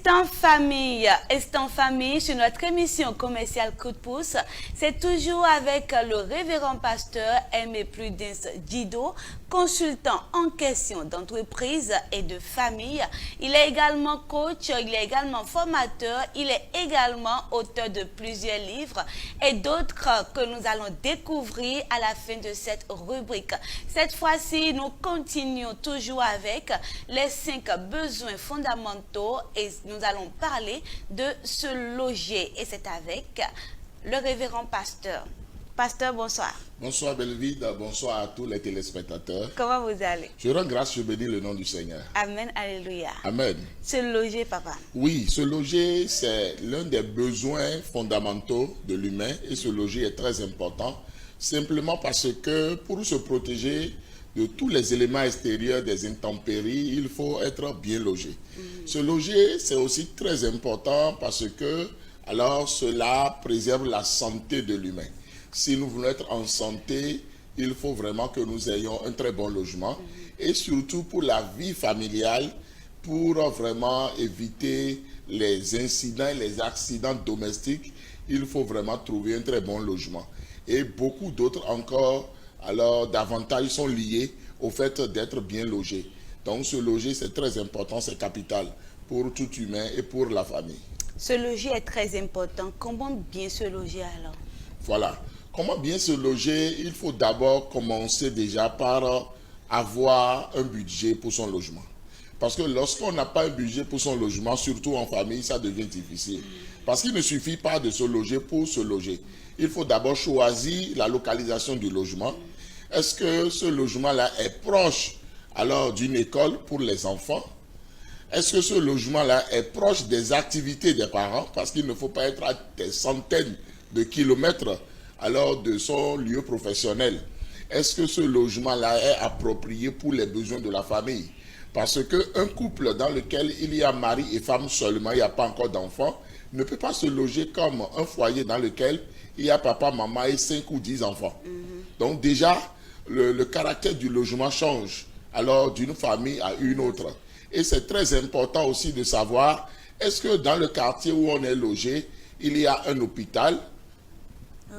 Instant famille sur notre émission commerciale Coup de pouce. C'est toujours avec le révérend pasteur Aimé Prudence Dido, consultant en question d'entreprise et de famille. Il est également coach, il est également formateur, il est également auteur de plusieurs livres et d'autres que nous allons découvrir à la fin de cette rubrique. Cette fois-ci, nous continuons toujours avec les 5 besoins fondamentaux et nous allons parler de se loger. Et c'est avec le révérend pasteur. Pasteur, bonsoir. Bonsoir Belvide, bonsoir à tous les téléspectateurs. Comment vous allez? Je rends grâce, je bénis le nom du Seigneur. Amen, alléluia. Amen. Se loger, papa. Oui, se loger, c'est l'un des besoins fondamentaux de l'humain et se loger est très important, simplement parce que pour se protéger de tous les éléments extérieurs des intempéries, il faut être bien logé. Se loger, c'est aussi très important parce que alors cela préserve la santé de l'humain. Si nous voulons être en santé, il faut vraiment que nous ayons un très bon logement et surtout pour la vie familiale, pour vraiment éviter les incidents et les accidents domestiques, il faut vraiment trouver un très bon logement. Et beaucoup d'autres encore, alors davantage sont liés au fait d'être bien logé. Donc se loger, c'est très important, c'est capital pour tout humain et pour la famille. Se loger est très important. Comment bien se loger alors? Voilà. Comment bien se loger? Il faut d'abord commencer déjà par avoir un budget pour son logement. Parce que lorsqu'on n'a pas un budget pour son logement, surtout en famille, ça devient difficile. Parce qu'il ne suffit pas de se loger pour se loger. Il faut d'abord choisir la localisation du logement. Est-ce que ce logement-là est proche alors d'une école pour les enfants? Est-ce que ce logement-là est proche des activités des parents? Parce qu'il ne faut pas être à des centaines de kilomètres alors de son lieu professionnel. Est-ce que ce logement-là est approprié pour les besoins de la famille? Parce qu'un couple dans lequel il y a mari et femme seulement, il n'y a pas encore d'enfants, ne peut pas se loger comme un foyer dans lequel il y a papa, maman et 5 ou 10 enfants. Donc déjà, le caractère du logement change alors d'une famille à une autre. Et c'est très important aussi de savoir, est-ce que dans le quartier où on est logé, il y a un hôpital?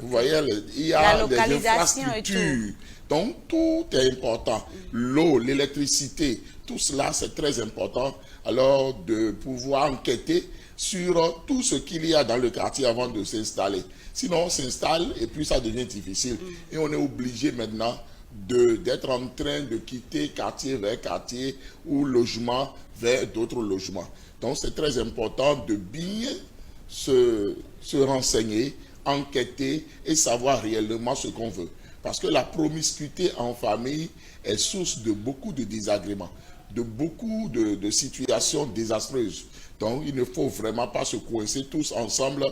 Vous voyez, il y a des infrastructures. Donc, tout est important. L'eau, l'électricité, tout cela, c'est très important. Alors, de pouvoir enquêter sur tout ce qu'il y a dans le quartier avant de s'installer. Sinon, on s'installe et puis ça devient difficile. Et on est obligé maintenant d'être en train de quitter quartier vers quartier ou logement vers d'autres logements. Donc, c'est très important de bien se renseigner, enquêter et savoir réellement ce qu'on veut. Parce que la promiscuité en famille est source de beaucoup de désagréments, de beaucoup de situations désastreuses. Donc, il ne faut vraiment pas se coincer tous ensemble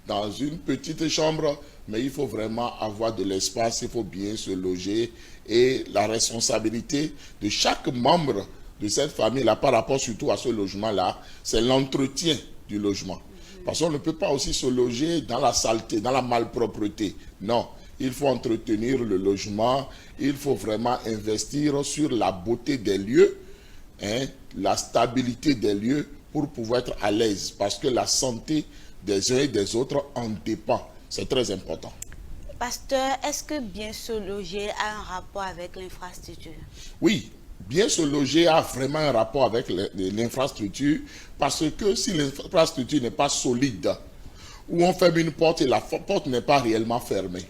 dans une petite chambre, mais il faut vraiment avoir de l'espace, il faut bien se loger. Et la responsabilité de chaque membre de cette famille-là, par rapport surtout à ce logement-là, c'est l'entretien du logement. Parce qu'on ne peut pas aussi se loger dans la saleté, dans la malpropreté. Non, il faut entretenir le logement, il faut vraiment investir sur la beauté des lieux, la stabilité des lieux pour pouvoir être à l'aise. Parce que la santé des uns et des autres en dépend. C'est très important. Pasteur, est-ce que bien se loger a un rapport avec l'infrastructure? Oui, bien se loger a vraiment un rapport avec l'infrastructure parce que si l'infrastructure n'est pas solide, ou on ferme une porte et la porte n'est pas réellement fermée,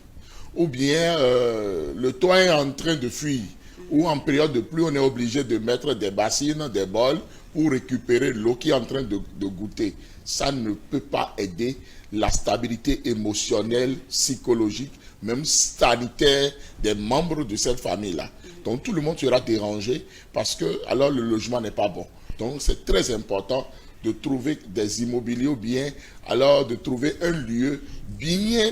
ou bien le toit est en train de fuir, ou en période de pluie, on est obligé de mettre des bassines, des bols pour récupérer l'eau qui est en train de goûter. Ça ne peut pas aider la stabilité émotionnelle, psychologique, même sanitaire des membres de cette famille-là. Donc tout le monde sera dérangé parce que alors le logement n'est pas bon. Donc c'est très important de trouver des immobiliers ou bien alors de trouver un lieu bien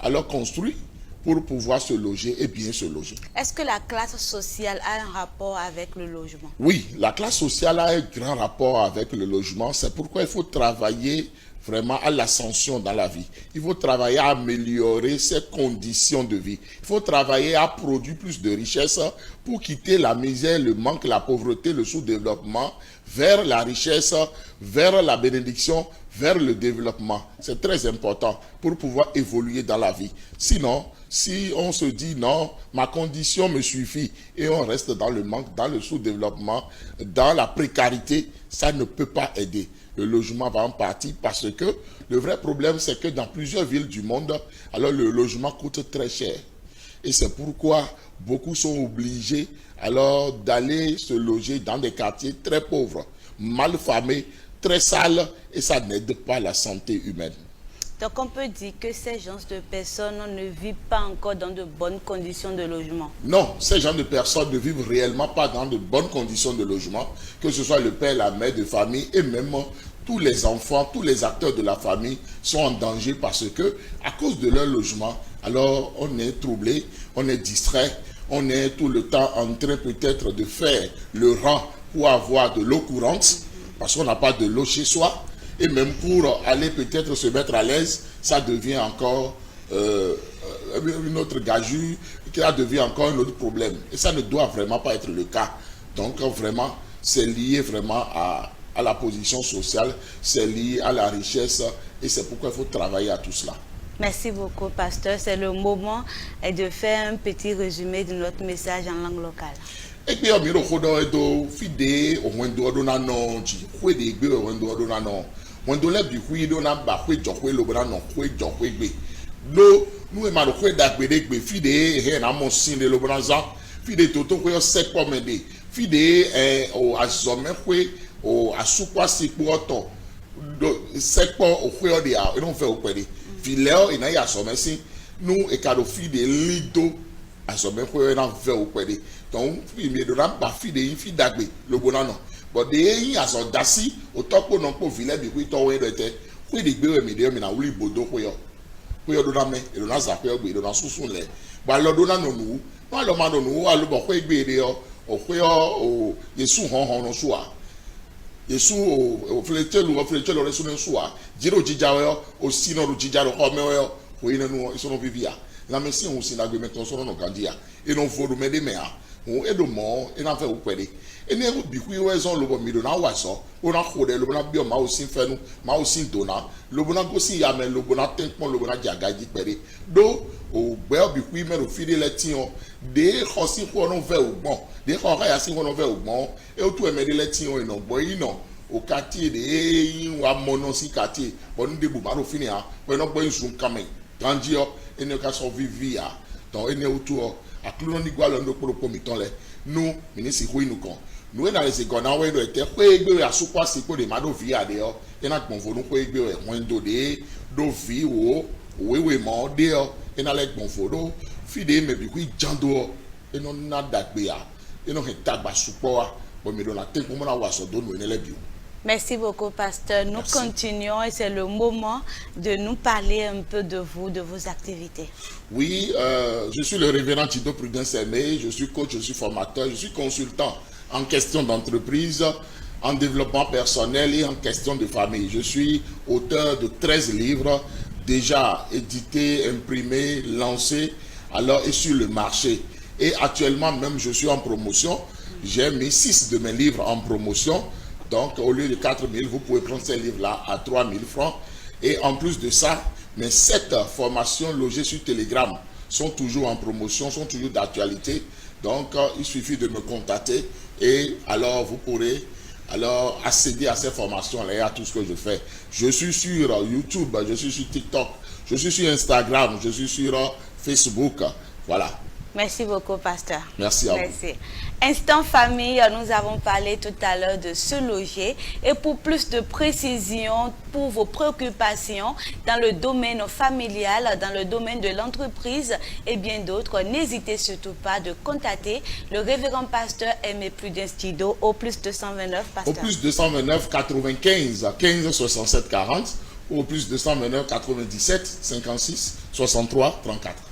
alors construit pour pouvoir se loger et bien se loger. Est-ce que la classe sociale a un rapport avec le logement? Oui, la classe sociale a un grand rapport avec le logement. C'est pourquoi il faut travailler vraiment à l'ascension dans la vie. Il faut travailler à améliorer ses conditions de vie. Il faut travailler à produire plus de richesses pour quitter la misère, le manque, la pauvreté, le sous-développement, vers la richesse, vers la bénédiction, vers le développement. C'est très important pour pouvoir évoluer dans la vie. Sinon, si on se dit non, ma condition me suffit et on reste dans le manque, dans le sous-développement, dans la précarité, ça ne peut pas aider. Le logement va en partie parce que le vrai problème, c'est que dans plusieurs villes du monde, alors le logement coûte très cher. Et c'est pourquoi beaucoup sont obligés alors d'aller se loger dans des quartiers très pauvres, mal famés, très sales, et ça n'aide pas la santé humaine. Donc on peut dire que ces gens de personnes ne vivent pas encore dans de bonnes conditions de logement. Non, ces gens de personnes ne vivent réellement pas dans de bonnes conditions de logement, que ce soit le père, la mère de famille et même tous les enfants, tous les acteurs de la famille sont en danger parce que, à cause de leur logement, alors on est troublé, on est distrait, on est tout le temps en train peut-être de faire le rang pour avoir de l'eau courante, parce qu'on n'a pas de l'eau chez soi, et même pour aller peut-être se mettre à l'aise, ça devient encore une autre gageure, ça devient encore un autre problème. Et ça ne doit vraiment pas être le cas. Donc vraiment, c'est lié vraiment à la position sociale, c'est lié à la richesse, et c'est pourquoi il faut travailler à tout cela. Merci beaucoup, pasteur. C'est le moment de faire un petit résumé de notre message en langue locale. Et puis, on a dit fidé, on a dit on a non, on a dit on a non. On a dit on a bah on a dit on a non, on a dit on nous on a dit fidé, et on a mon signe de l'obrazan, fidé toto on sait pas m'aider, fidé au azomé au asukwa sikpoto, sait pas au quoi dire, et on fait au quoi dire. Filéo et n'a sommet si nous et cadeau fidé lido à sommet pour un verre au pédé. Donc, il me donne pas fidé, il fit d'agbe, le bon an. Bon, des à son dassi, au top pour non pour filet, du coup, il t'envoie de tête. Oui, des bébés, mais des hommes, oui, bodo, pour yo. Pour yo, donne mais, et donne ça, pour yo, donne sous les. Bah, le donne nous, moi, le man nous, à le bon, quoi, bébé, au quoi, au, les sous, on soit. Yesu o fletelu o resune soa jiro jijawe o sino ru jijaro ko mewe o ina nu isono vivia la mesi o sina gbe meton so no gandia e no foru mede mea o edomo e na fe o pede e ne o bi ku we so lo bo mi do na wa so o na khode lo na bi o ma o sin fenu ma o sin dona lo bo na go si ya me lo bo na tenpon lo bo na jagaji pede do o gbe o bi ku me ro fide letin o de khosi ko no ve o gbon de ko ka ya si ko no ve o gbon e o tu e me de letin o ina gbo ina au quartier de yin wa mono si quartier bon de bu maro fini ha bon no boy sun kamen gandio e ne ka so vivia donc e ne autour a clono ni gwa lo ndo pro miton le nous ministre ko inu kon nous na le se gona we do ete ko egbe asukwa si ko de mado via de o e na gbon fonu ko egbe e won do de do vi wo we mo de o e na le gbon fodo fi de me bi ku jando e no na dagbe a e no he tagba supo a bon me do na te ko mo na wa so do no e le bi. Merci beaucoup, pasteur. Nous continuons et c'est le moment de nous parler un peu de vous, de vos activités. Oui, je suis le révérend Jido Prudence Aimé, je suis coach, je suis formateur, je suis consultant en question d'entreprise, en développement personnel et en question de famille. Je suis auteur de 13 livres déjà édités, imprimés, lancés, alors et sur le marché. Et actuellement même, je suis en promotion. J'ai mis 6 de mes livres en promotion. Donc, au lieu de 4 000, vous pouvez prendre ces livres-là à 3 000 francs. Et en plus de ça, mes 7 formations logées sur Telegram sont toujours en promotion, sont toujours d'actualité. Donc, il suffit de me contacter et alors vous pourrez alors accéder à ces formations-là et à tout ce que je fais. Je suis sur YouTube, je suis sur TikTok, je suis sur Instagram, je suis sur Facebook. Voilà. Merci beaucoup, pasteur. Merci à vous. Merci. Instant famille, nous avons parlé tout à l'heure de se loger. Et pour plus de précision, pour vos préoccupations dans le domaine familial, dans le domaine de l'entreprise et bien d'autres, n'hésitez surtout pas de contacter le révérend pasteur Aimé Prudence Jido au plus 229, pasteur. Au plus 229 95 15 67 40 ou au plus 229 97 56 63 34.